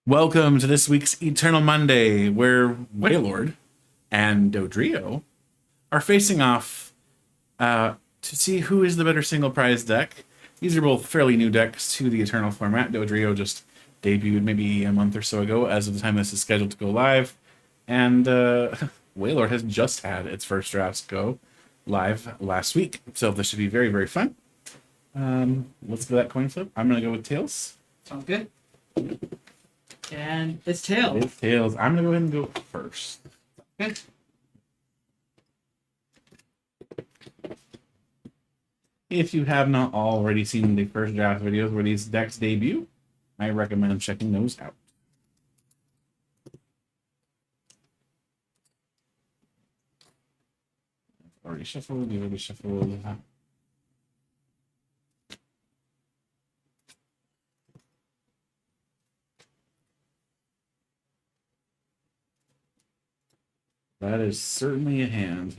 Welcome to this week's Eternal Monday, where Wailord and Dodrio are facing off to see who is the better single prize deck. These are both fairly new decks to the Eternal format. Dodrio just debuted maybe a month or so ago, as of the time this is scheduled to go live, and Wailord has just had its first drafts go live last week. So this should be very, very fun. Let's go that coin flip. I'm gonna go with tails. Sounds good. And it's tails. It's tails. I'm gonna go ahead and go first. Good. If you have not already seen the first draft videos where these decks debut, I recommend checking those out. Already shuffled, you already shuffled. That is certainly a hand.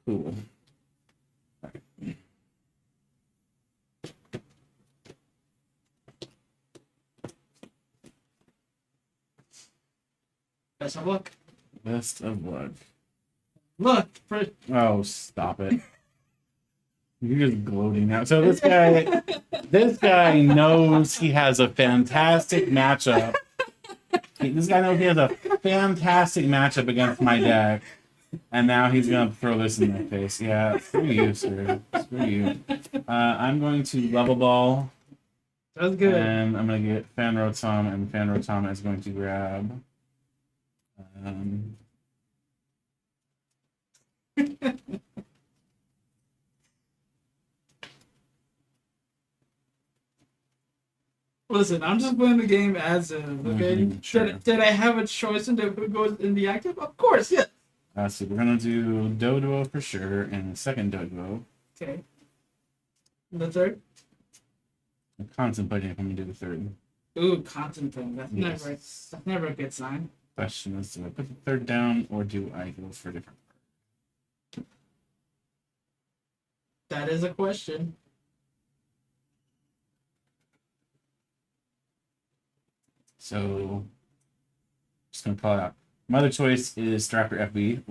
Cool. Best of luck. Best of luck. Look. Oh, stop it. You're just gloating now. So this guy knows he has a fantastic matchup. This guy knows he has a fantastic matchup against my deck. And now he's going to throw this in my face. Yeah, screw you, sir. Screw you. I'm going to level ball. Sounds good. And I'm going to get Fan Rotom, and Fan Rotom is going to grab. Listen, I'm just playing the game as is, okay? Sure. Did I have a choice into who goes in the active? Of course, yes. So we're going to do Doduo for sure, and the second Doduo. Okay. And the third? I'm contemplating if I'm going to do the third. Ooh, contemplating. That's Yes. that's never a good sign. Question is, do I put the third down, or do I go for a different card? That is a question. So, just gonna call it out. My other choice is Strapper FB.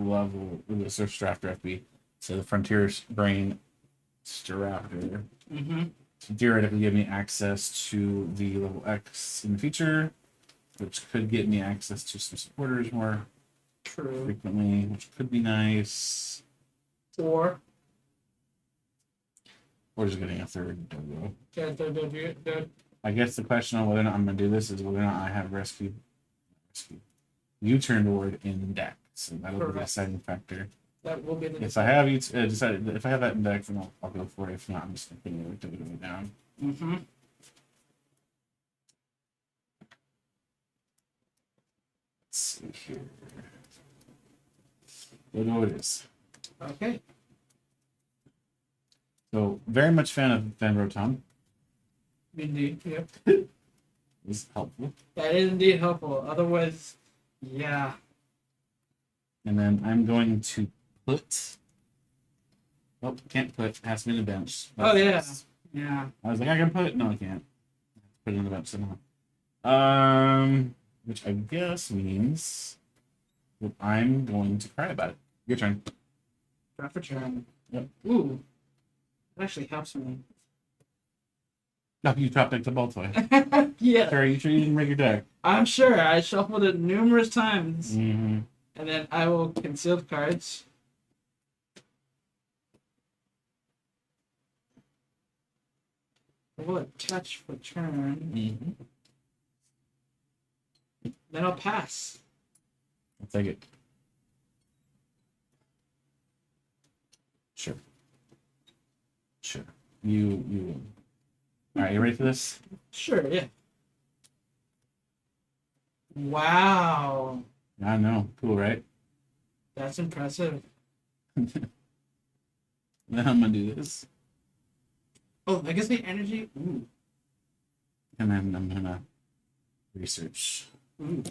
Search Strapper FB. So the Frontier's Brain Strapper. Mm-hmm. To theoretically give me access to the level X in the future, which could get me access to some supporters more True. frequently, which could be nice. Or Just getting a third Dogo. third. I guess the question on whether or not I'm going to do this is whether or not I have rescue U-turn board in deck. So that'll be the deciding factor. That will be the If I have decided if I have that in deck, then I'll go for it. If not, I'm just going to continue to go down. Mm-hmm. Let's see here. What know it is. Okay. So very much fan of Fan Rotom. Indeed. Yep. Is helpful. That is indeed helpful. Otherwise, yeah. And then I'm going to put. Oh, can't put. Has to be in the bench. Oh yeah. Yeah. I was like, I can put it. No, I can't. Put it in the bench somehow. Which I guess means that I'm going to cry about it. Your turn. Draft for turn. Yep. Ooh. That actually helps me. No, you top deck the ball toy. Yeah. Sure, you sure you didn't break your deck? I'm sure. I shuffled it numerous times. Mm-hmm. And then I will conceal the cards. I will attach for turn. Mm-hmm. Then I'll pass. I'll take it. Sure. Sure. You win. Alright, you ready for this? Sure, yeah. Wow. I know. Cool, right? That's impressive. Then I'm gonna do this. Oh, I guess the energy. Ooh. And then I'm gonna research. Ooh.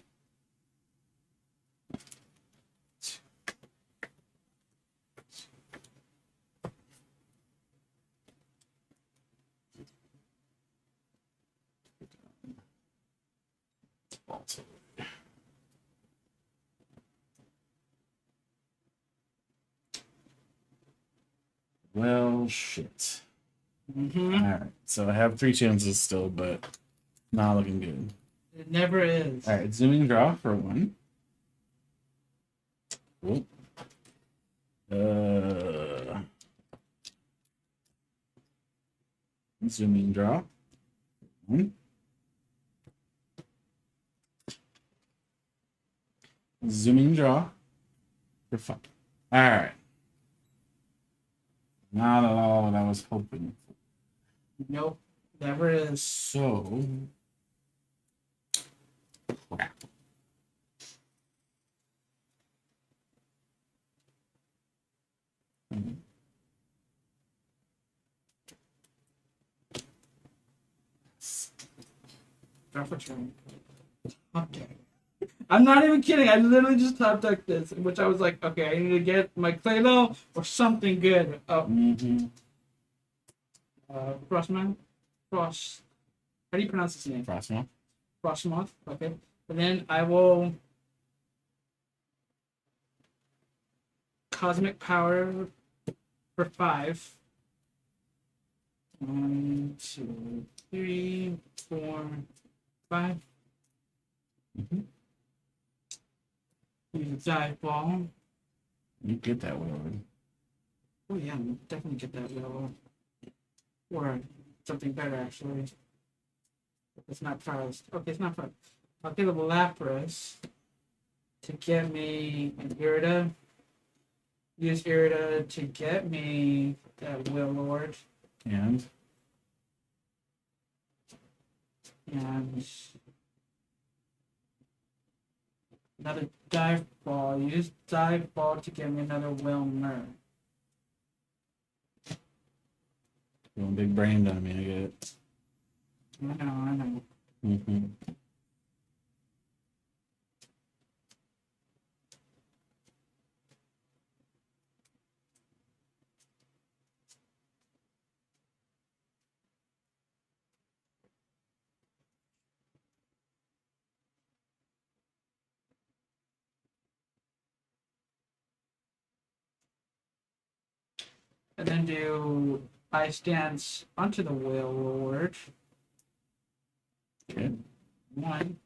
Well, shit. Mm-hmm. All right. So I have 3 chances still, but not looking good. It never is. All right. Zooming draw for 1. Cool. Zooming draw. 1. Zooming draw for 5. All right. Not at all what I was hoping for. Nope. Never is. So, crap. Draw for turn. Top deck. I'm not even kidding. I literally just top decked this, in which I was like, okay, I need to get my Claylо or something good. Oh, Frostman? Frost. How do you pronounce his name? Frostmoth. Frostmoth. Okay. And then I will Cosmic Power for 5. 1, 2, 3, 4, 5. Use a dive ball. You get that one. Oh yeah, definitely get that level. Or something better actually. It's not prized. Okay, it's not prized. I'll get a Lapras to get me an Irida. Use Irida to get me that Wailord. And And another dive ball. Use dive ball to get me another Wilmer. going big brained on me, I get it. I know. Mm-hmm. And then do Ice Dance onto the Wailord. Okay. 1.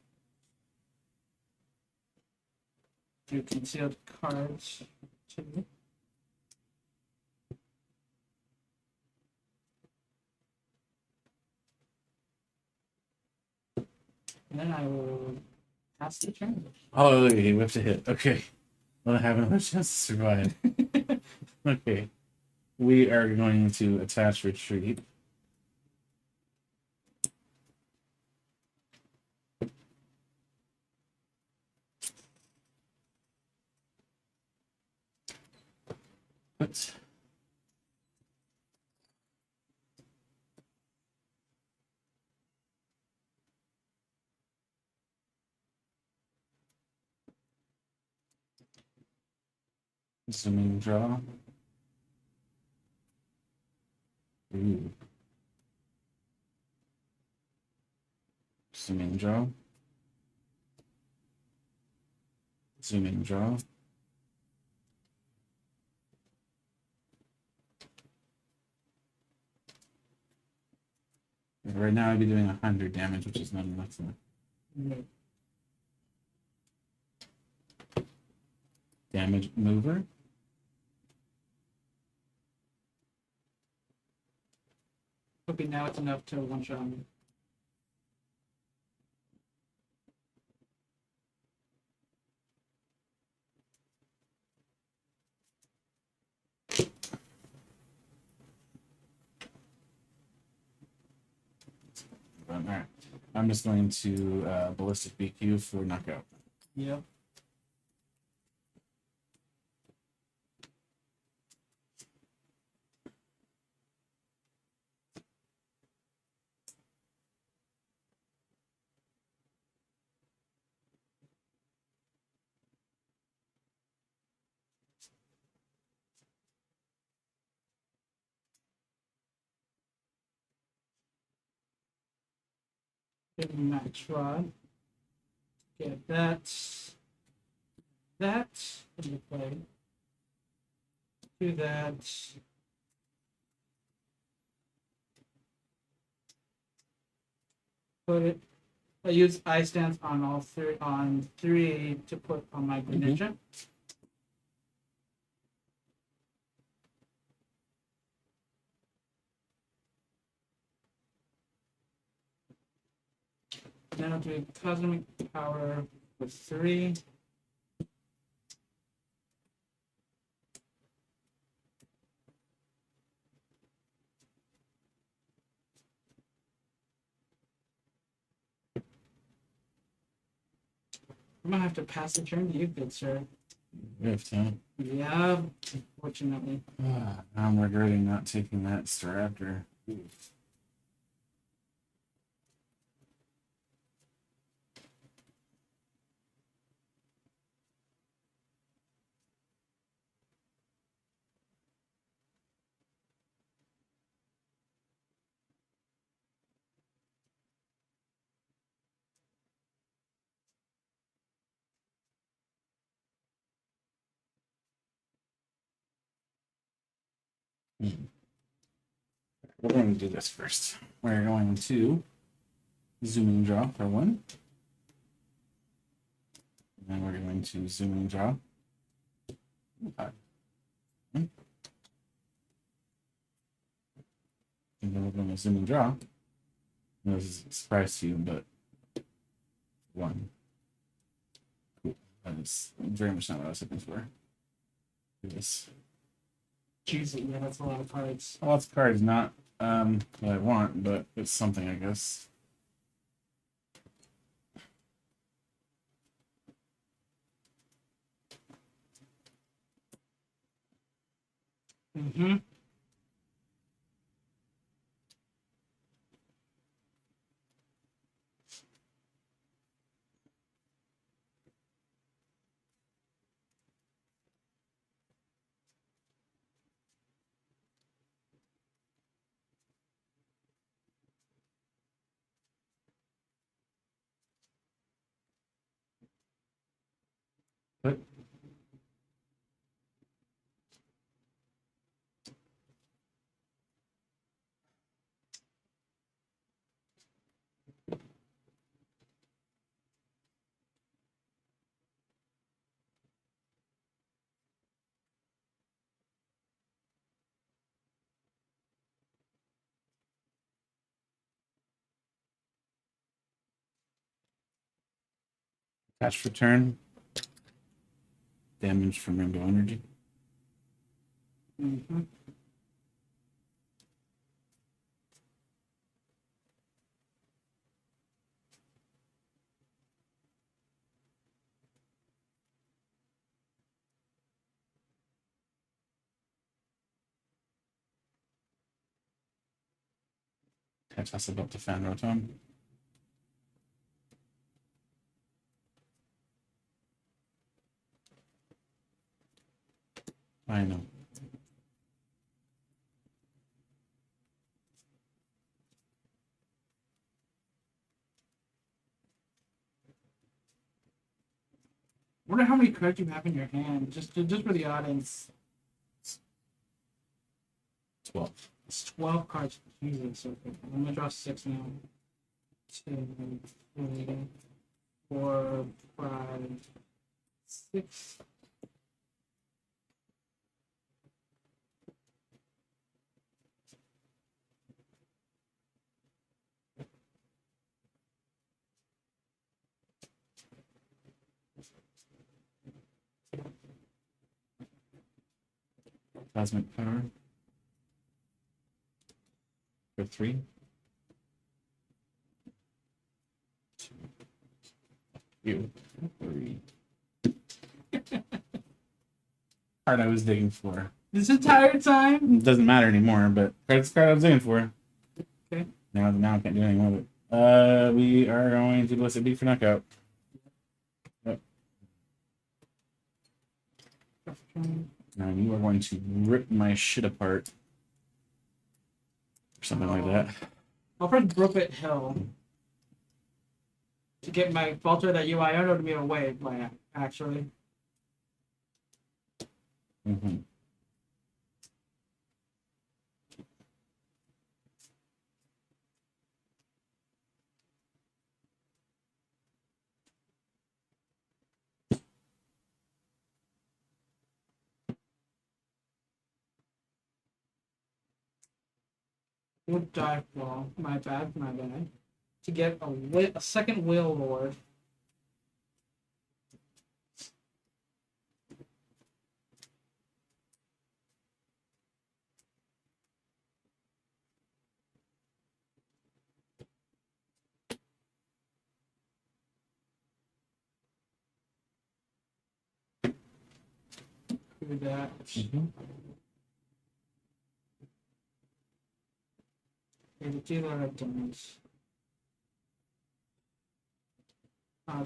Do concealed cards. 2. And then I will pass the turn. Oh, he whipped a hit. Okay. Well, I have another chance to survive. Okay. We are going to attach retreat. What? Zooming draw. Ooh. Zooming draw. Zooming draw. Right now I'd be doing 100 damage, which is not enough. No. Damage mover. Okay, now it's enough to one-shot me. Alright. I'm just going to ballistic beak you for knockout. Yep. Give me Max Rod. Get that into play. Do that. Put it. I use eye stance on all three on 3 to put on my ninja. Then I'll do cosmic power with 3. I'm gonna have to pass the turn to you, good sir. We have to. Yeah, fortunately. Now I'm regretting not taking that Staraptor. We're going to do this first. We're going to zooming draw for 1. And then we're going to zooming draw. 5. And then we're going to zoom and draw. This is a surprise to you, but 1. Cool. That is very much not what I was looking for. Do this. Jesus, yeah, that's a lot of cards. Lots of cards, not what I want, but it's something, I guess. Mm-hmm. But attach for turn. Damage from Rainbow Energy. Mm-hmm. Attach us up to Fan Rotom. I know. Wonder how many cards you have in your hand, just for the audience. 12. It's 12 cards. Jesus, okay. I'm gonna draw 6 now. 2, 3, 4, 5, 6. Cosmic Power. For 3. 2, 3. Card I was digging for. This entire time? It doesn't matter anymore, but card's the card I was digging for. Okay. Now I can't do anything with it. We are going to Blessed Beak for knockout. Yep. Now you are going to rip my shit apart. Or something like that. I'll press Brooklet Hill. to get my falter that UI to me away, by actually. Mm-hmm. Would dive ball. My bad, my bad. To get a second Wailord. Do that. Mm-hmm. Maybe dealer of damage.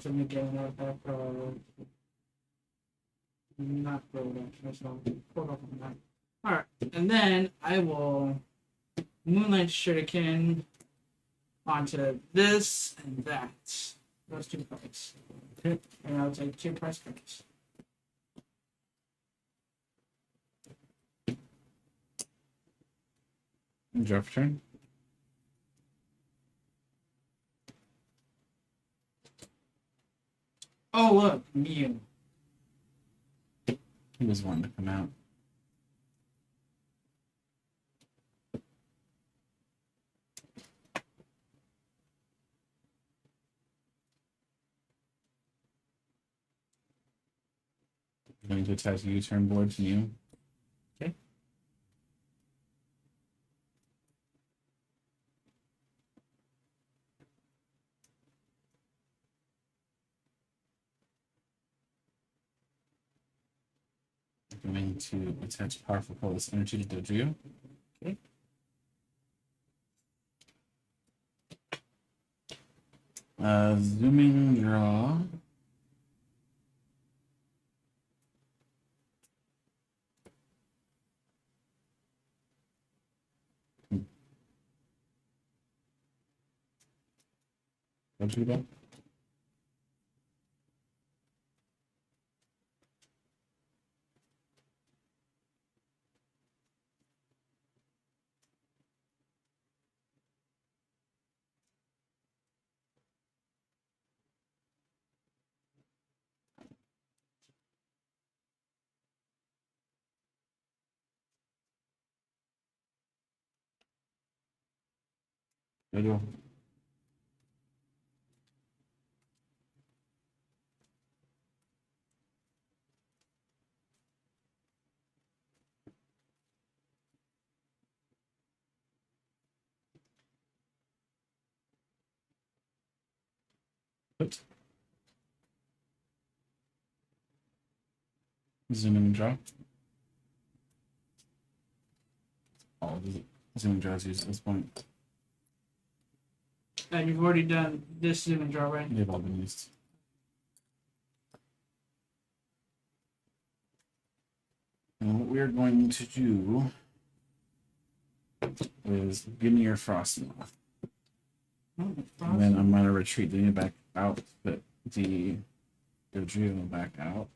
So me getting that not good actually, so hold off on that. Alright, and then I will Moonlight Shuriken onto this and that. Those 2 cards. Okay. And I'll take 2 price cards. Draw for turn. Oh look, Mew. He was wanting to come out. I'm going to attach a U-turn board to you. Okay. I'm going to attach powerful colorless energy to Dodrio. Okay. Zooming draw. Don't you that? There you go. Put. Zoom in and draw. All of the zoom draws used at this point. And you've already done this zoom and draw, right? They've all been used. And what we're going to do is give me your frost moth. Oh, And then I'm going to retreat the back out, put the Dodrio back out.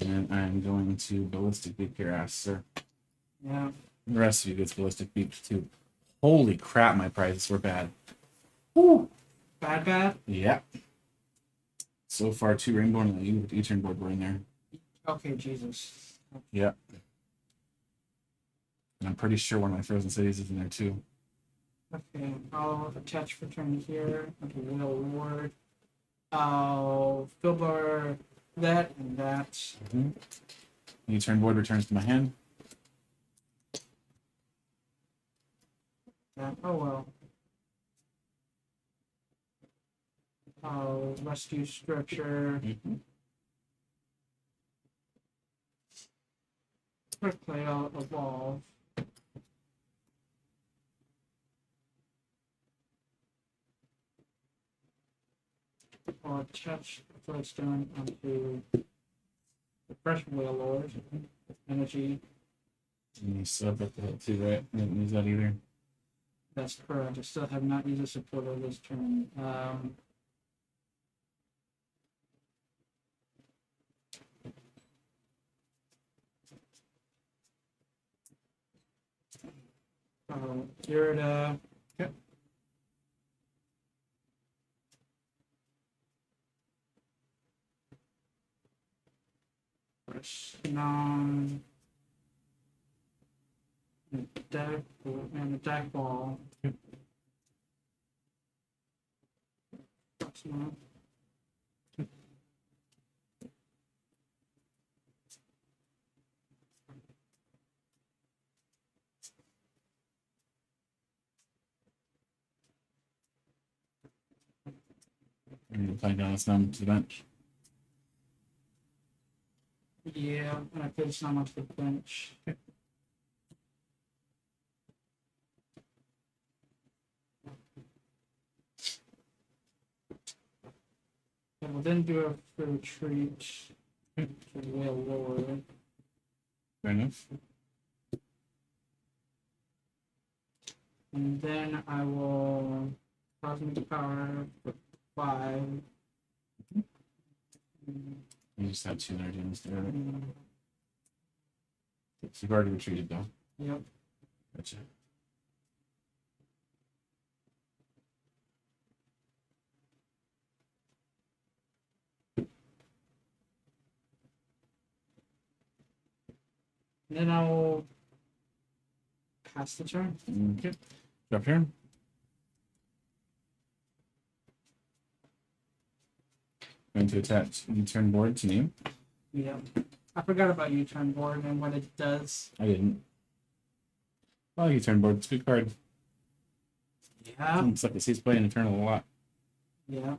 And then I'm going to ballistic beak your ass, sir. yeah. The rest of you gets ballistic beaks too. Holy crap, my prices were bad. Woo! Bad? Yeah. So far, 2 rainbow and a U-turn board were in there. Okay, Jesus. Yeah. And I'm pretty sure one of my frozen cities is in there too. Okay, I'll attach for turn here. Okay, Wailord. I'll filbar that and that. Mm-hmm. U-turn board returns to my hand. Oh well. I'll rescue structure. Mm-hmm. Quick play, I'll evolve. I'll attach Flintstone onto the fresh Wailord. Energy. And you sub up the hit too, right? I didn't use that either. That's correct. I still have not used a supporter this turn. Irida. Yep. Non. Deck and a deck ball. Yep. That's not. I'm gonna play down this number to the bench. Yeah, and I put some onto the bench. And we'll then do a retreat to Wailord. Fair enough. And then I will cosmic power for 5. You just have 2 energy instead. You've already retreated though. Yep. Gotcha. And then I will pass the turn. Okay. Drop turn. Going to attach U-turn board to name. Yep. I forgot about U-turn board and what it does. I didn't. Oh, U-turn board. It's a good card. Yeah. Looks like it sees play in Eternal a lot. Yeah.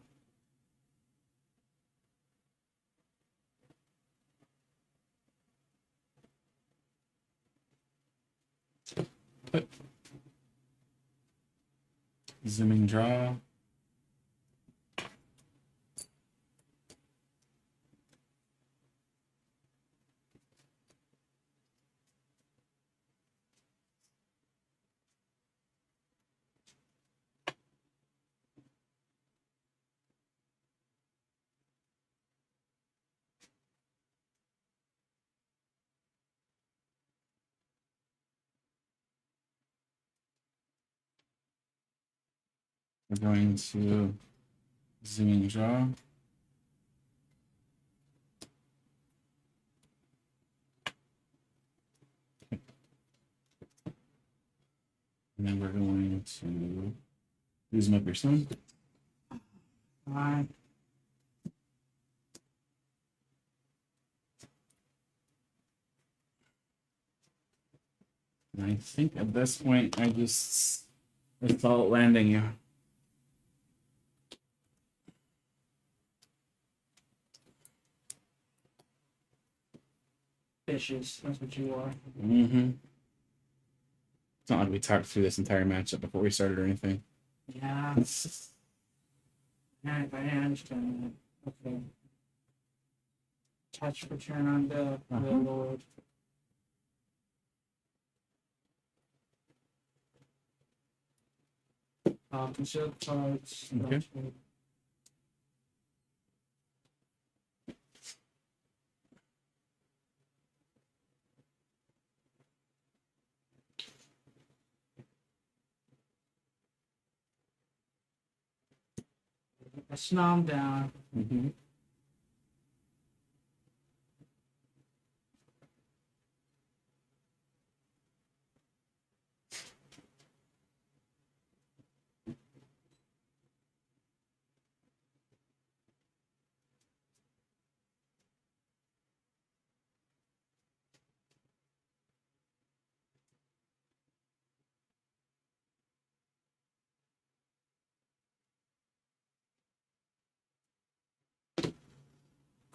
Zooming draw. We're going to zooming draw. And then we're going to use them up your stone. Alright. And I think at this point I just assault landing you. Fishes. That's what you are. Mm-hmm. It's not like we talked through this entire matchup before we started or anything. Yeah. I understand that. Okay. Touch return on the Wailord. Conceal cards. Okay. I snom down. Mm-hmm.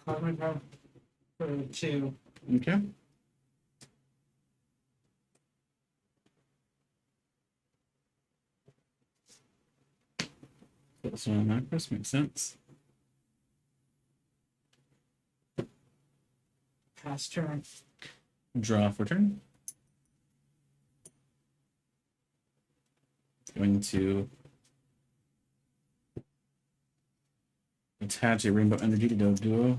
Cosmic power for 2. Okay. This one on macros makes sense. Pass turn. Draw for turn. Going to attach a rainbow energy to Dodrio.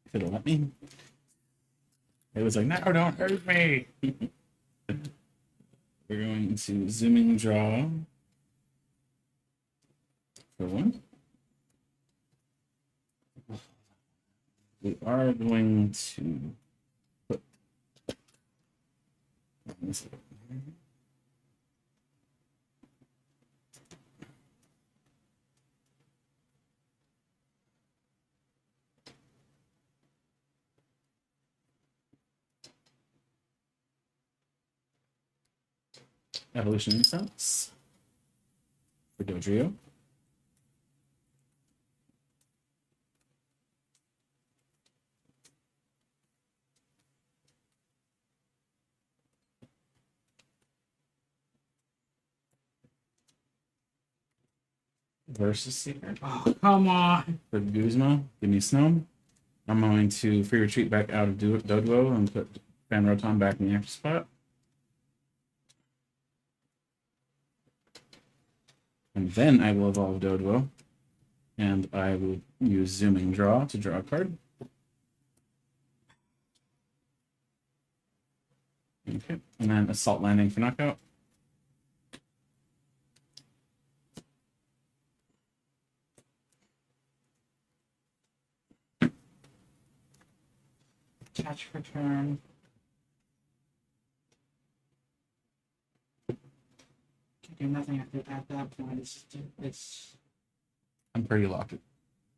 If it'll let me. It was like, no, don't hurt me. We're going to zooming draw for one. We are going to put this here. Evolution incense for Dodrio. Versus Seeker. Oh, come on. For Guzma, give me Snow. I'm going to free retreat back out of Dodrio and put Fan Rotom back in the active spot. And then I will evolve Dodrio. And I will use Zooming Draw to draw a card. Okay. And then Assault Landing for knockout. Catch for turn. Can do nothing at that point. It's I'm pretty locked.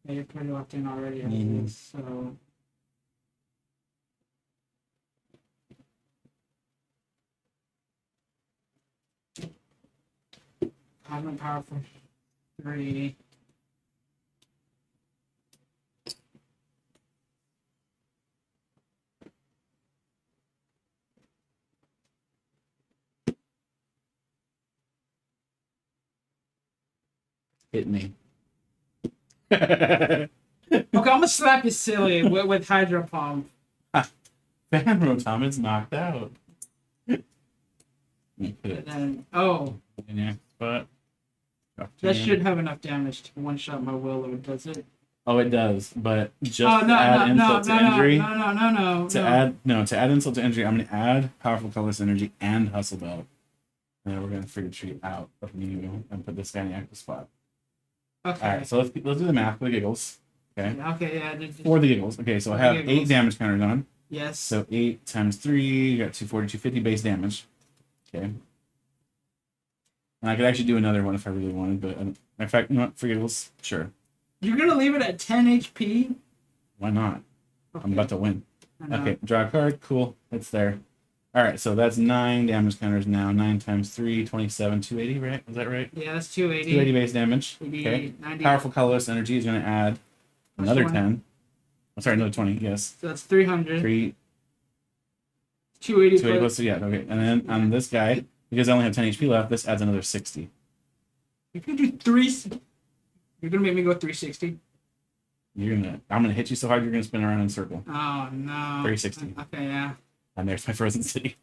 yeah, you're pretty locked in already as Mhm. it is, so Cosmic Power for 3. Hit me. Okay, I'm gonna slap you silly with Hydro Pump. Fan Rotom is knocked out. Put And it then oh, in your spot. that should have enough damage to one shot my Wailord, does it? Oh, it does, but just Oh to no add no no insult to no injury. no. To add insult to injury, I'm gonna add powerful colorless energy and hustle belt. And then we're gonna free retreat out of you and put this guy in the active spot. Okay. Alright, so let's do the math for the giggles. Okay. Okay, yeah. For the giggles. Okay, so I have 8 damage counters on. Yes. So 8 times 3, you got 240, 250 base damage. Okay. And I could actually do another one if I really wanted, but in fact, not for giggles. Sure. You're gonna leave it at 10 HP? Why not? Okay. I'm about to win. I know. Okay, draw a card. Cool. It's there. Alright, so that's 9 damage counters now. 9 times 3, 27, 280, right? Is that right? Yeah, that's 280. 280 base damage. 80, Okay. 90. Powerful colorless energy is going to add Plus another 20. 10. I'm sorry, another 20, yes. So that's 300. 3, 280 280 plus. plus, yeah, okay. And then on this guy, because I only have 10 HP left, this adds another 60. You could do 3. You're gonna make me go 360? I'm gonna hit you so hard you're gonna spin around in a circle. Oh, no. 360. Okay, yeah. And there's my Frozen City.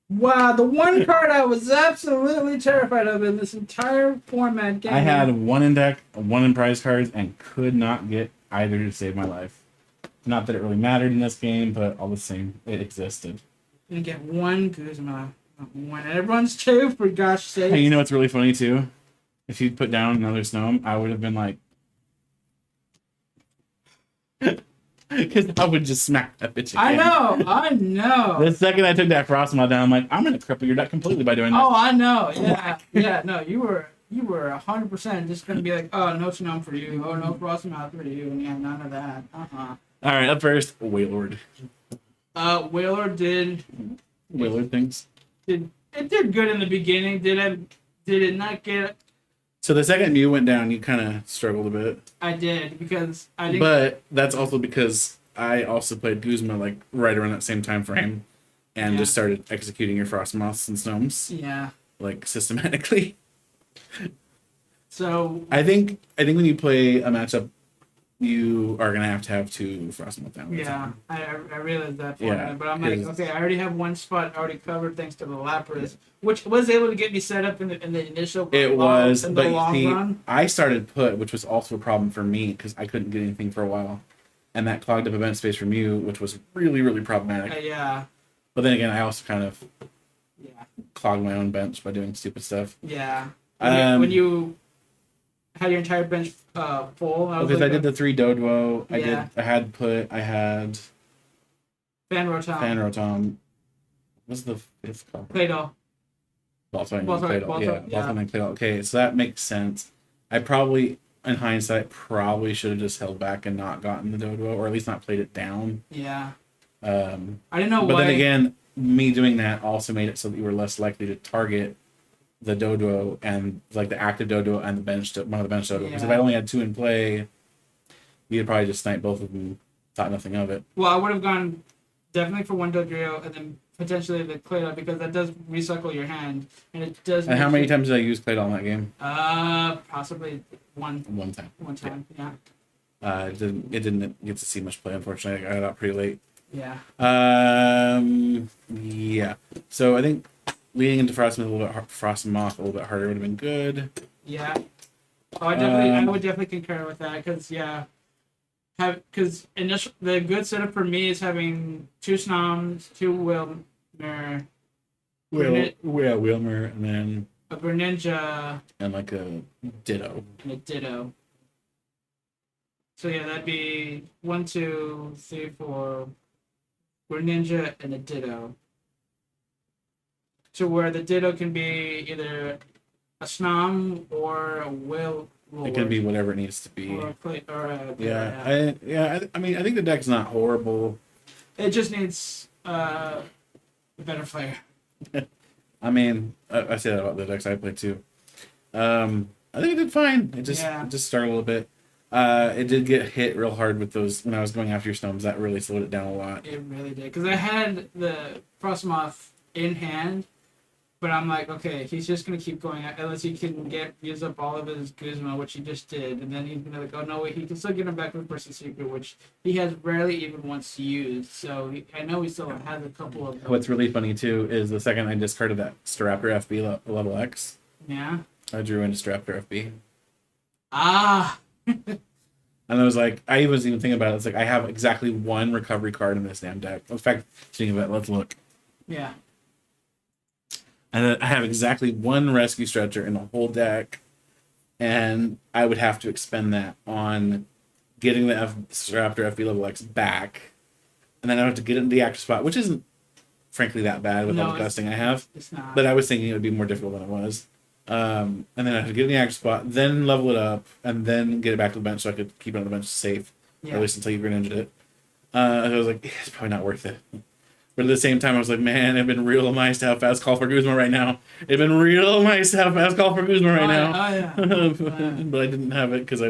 Wow, the one card I was absolutely terrified of in this entire format game. I had 1 in deck, 1 in prize cards, and could not get either to save my life. Not that it really mattered in this game, but all the same, it existed. You get 1 Guzma. One. Everyone's 2, for gosh sake. Hey, you know what's really funny too? If you'd put down another Snom, I would have been like, because I would just smack that bitch again. I know. The second I took that Frostmaw down, I'm like, I'm gonna cripple your deck completely by doing this. Oh, I know. Yeah, no, you were 100% just gonna be like, oh, no Snom for you. Oh, no Frostmouth for you. And yeah, none of that. All right, up first, Wailord. Wailord did Things. it did good in the beginning. Did it not get? So the second Mew went down, you kind of struggled a bit. I did because I didn't. But that's also because I also played Guzma like right around that same time frame, and just started executing your Frostmoths and Snows like systematically. So I think when you play a matchup you are gonna have two Frostmoth down. Yeah, I realized that for Yeah, it, but I'm like, 'cause- okay, I already have one spot already covered thanks to the Lapras, which was able to get me set up in the initial It was, in the but you long see, run. I started put, which was also a problem for me because I couldn't get anything for a while, and that clogged up event space from you, which was really, really problematic. Yeah, But then again, I also kind of yeah, clogged my own bench by doing stupid stuff. yeah. Um, When you had your entire bench full, I was because like, I did the 3 Dodwo, Yeah. I had Fan Rotom, Fanrotom. What's the fifth called? Claydol. Baltoy Baltoy, and Claydol. Baltoy, Yeah, yeah. Baltoy and Claydol. Okay, so that makes sense. I probably, in hindsight, probably should have just held back and not gotten the Dodo, or at least not played it down. Yeah. I didn't know but why. then again, me doing that also made it so that you were less likely to target the Dodo and like the active Dodo and the bench, one of the bench Dodo. Because if I only had 2 in play, you'd probably just snipe both of them, thought nothing of it. Well, I would have gone definitely for one Dodrio and then potentially the Claydol because that does recycle your hand and it does. And how many times did I use Claydol in that game? Possibly one. One time. One time, yeah. It didn't get to see much play, unfortunately. I got out pretty late. Yeah. Yeah. So I think leading into Frostmoth a little bit harder would have been good. Yeah. Oh, I would definitely concur with that because the good setup for me is having 2 Snoms, 2 Wilmer, Wilmer, and then a Greninja, and like a Ditto. and a Ditto. So yeah, that'd be 1, 2, 3, 4. Greninja and a Ditto. So where the Ditto can be either a Snom or a Wailord. It can be whatever it needs to be. Or I mean, I think the deck's not horrible. It just needs a better player. I mean, I say that about the decks I play too. I think it did fine. It just started a little bit. It did get hit real hard with those when I was going after your Snows. That really slowed it down a lot. It really did because I had the Frostmoth in hand, but I'm like, okay, he's just gonna keep going unless he can use up all of his Guzma, which he just did, and then he's gonna like, oh no wait, he can still get him back with Burst Secret, which he has rarely even once used. So I know he still has a couple of. What's really funny too is the second I discarded that Staraptor FB level X. Yeah. I drew into Staraptor FB. Ah. And I was like, I was even thinking about it. It's like I have exactly 1 recovery card in this damn deck. In fact, speaking of it, let's look. Yeah. And I have exactly 1 rescue stretcher in the whole deck, and I would have to expend that on getting the Raptor FB level X back, and then I would have to get it in the active spot, which isn't frankly that bad with all the gusting I have. It's not. But I was thinking it would be more difficult than it was. And then I had to get in the active spot, then level it up, and then get it back to the bench so I could keep it on the bench safe, or at least until you Greninja'd it. I was like, it's probably not worth it. But at the same time, I was like, man, it'd been real nice to have Fast Call for Guzma right now. It'd been real nice to have Fast Call for Guzma right now. But I didn't have it because I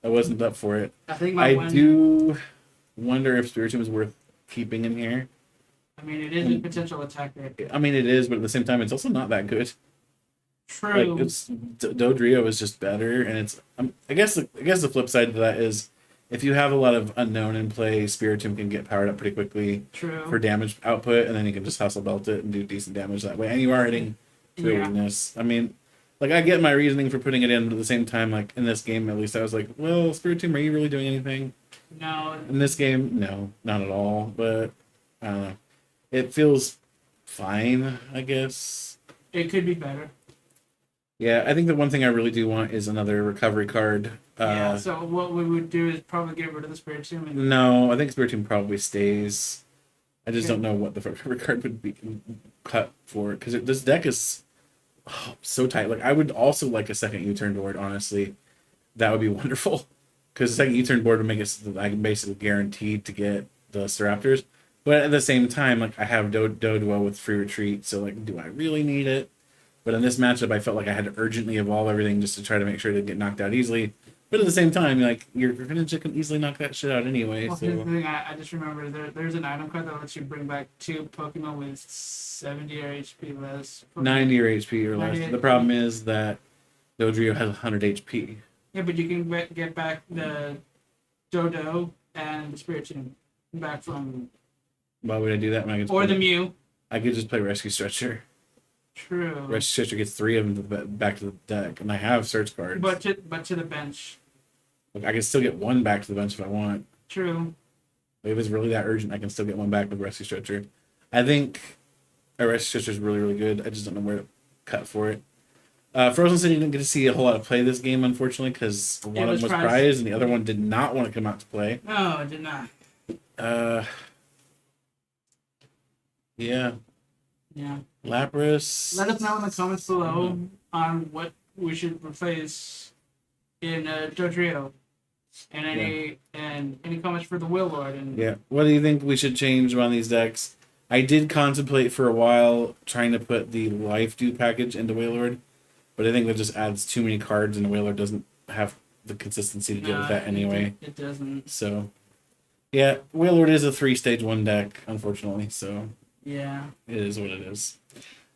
wasn't up for it. I do wonder if Spiritomb is worth keeping in here. I mean, it is a potential attacker. I mean, it is, but at the same time, it's also not that good. True. Like Dodrio is just better, and it's I guess the flip side to that is if you have a lot of unknown in play, Spiritomb can get powered up pretty quickly for damage output, and then you can just hustle belt it and do decent damage that way. And you are hitting to a weakness. I mean, like I get my reasoning for putting it in, but at the same time, like in this game at least, I was like, well, Spiritomb, are you really doing anything? No. In this game, no, not at all. But I don't know. It feels fine, I guess. It could be better. Yeah, I think the one thing I really do want is another recovery card. So what we would do is probably get rid of the Spiritomb. No, I think Spiritomb probably stays. I just don't know what the recovery card would be cut for, because this deck is so tight. Like I would also like a second U-turn board, honestly. That would be wonderful, because the second U-turn board would make it so that I can basically guaranteed to get the Staraptors. But at the same time, like I have Dodrio with free retreat, so like, do I really need it? But in this matchup, I felt like I had to urgently evolve everything just to try to make sure it didn't get knocked out easily. But at the same time, like your Greninja can easily knock that shit out anyway. Well, so here's the thing, I just remember there's an item card that lets you bring back 2 Pokemon with 70 or HP less. 90 or HP or less. The problem is that Dodrio has 100 HP. Yeah, but you can get back the Dodo and the Spirit Team back from, Why would I do that when I could? or the Mew. I could just play Rescue Stretcher. True. Rescue Stretcher gets 3 of them back to the deck, and I have search cards. But to the bench. Like, I can still get 1 back to the bench if I want. True. If it's really that urgent, I can still get 1 back with Rescue Stretcher. I think a Rescue Stretcher is really, really good. I just don't know where to cut for it. Frozen City didn't get to see a whole lot of play this game, unfortunately, because one of them was prized and the other one did not want to come out to play. No, it did not. Yeah. Yeah. Lapras. Let us know in the comments below on what we should replace in Dodrio. And any comments for the Wailord. And yeah. What do you think we should change on these decks? I did contemplate for a while trying to put the Life Dew package into Wailord, but I think that just adds too many cards, and Wailord doesn't have the consistency to deal with that anyway. It doesn't. So, yeah, Wailord is a 3-stage 1 deck, unfortunately. So, yeah, it is what it is.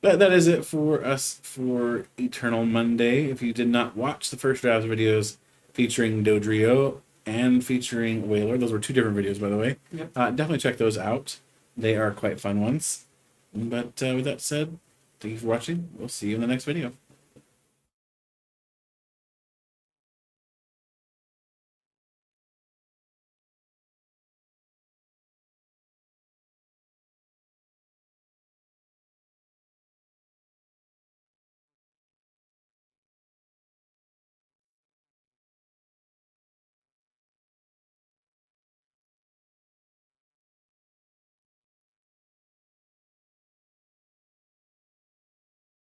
But that is it for us for Eternal Monday. If you did not watch the first draft videos featuring Dodrio and featuring Wailord, those were 2 different videos, by the way. Yep. Definitely check those out. They are quite fun ones. But with that said, thank you for watching. We'll see you in the next video.